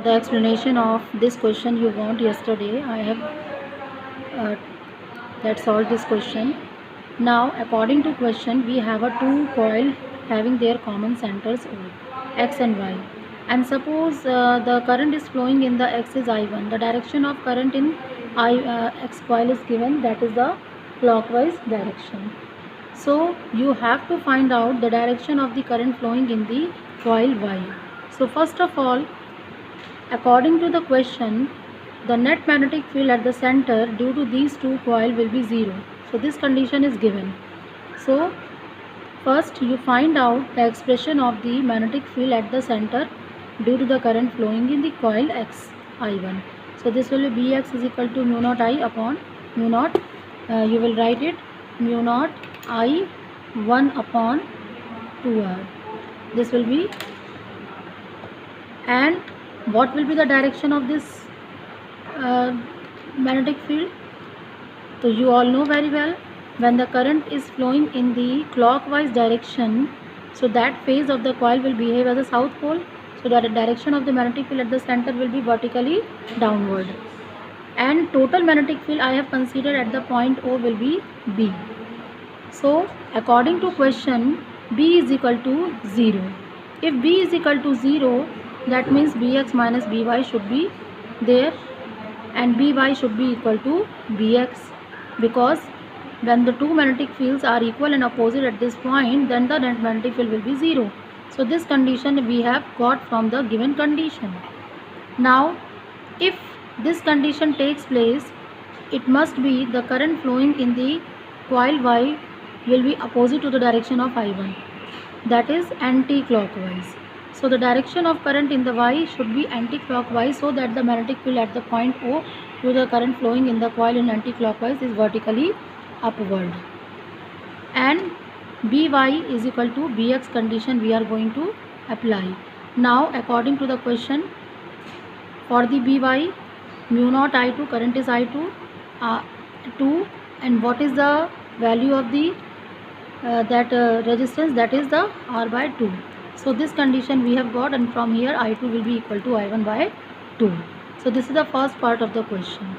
The explanation of this question you want yesterday, I have let's solve this question. Now, according to question, we have a two coil having their common centers O, X and Y. And suppose the current is flowing in the X is I1. The direction of current in X coil is given, that is the clockwise direction. So you have to find out the direction of the current flowing in the coil Y. So first of all, according to the question, the net magnetic field at the center due to these two coils will be 0. So this condition is given. So first you find out the expression of the magnetic field at the center due to the current flowing in the coil X I1. So this will be Bx is equal to mu naught I upon mu naught. You will write it mu naught I 1 upon 2R. This will be, and what will be the direction of this magnetic field? So you all know very well, when the current is flowing in the clockwise direction, so that phase of the coil will behave as a south pole. So that the direction of the magnetic field at the center will be vertically downward. And total magnetic field I have considered at the point O will be B. So according to question, B is equal to 0. If B is equal to 0, that means Bx minus By should be there, and By should be equal to Bx, because when the two magnetic fields are equal and opposite at this point, then the net magnetic field will be 0. So this condition we have got from the given condition. Now if this condition takes place, it must be the current flowing in the coil Y will be opposite to the direction of I1, that is anti-clockwise. So the direction of current in the Y should be anti-clockwise, so that the magnetic field at the point O to the current flowing in the coil in anti-clockwise is vertically upward. And By is equal to Bx condition we are going to apply. Now according to the question, for the By, mu naught I2, current is I2, 2, and what is the value of the resistance, that is the R by 2. So this condition we have got, and from here I2 will be equal to I1 by 2. So this is the first part of the question.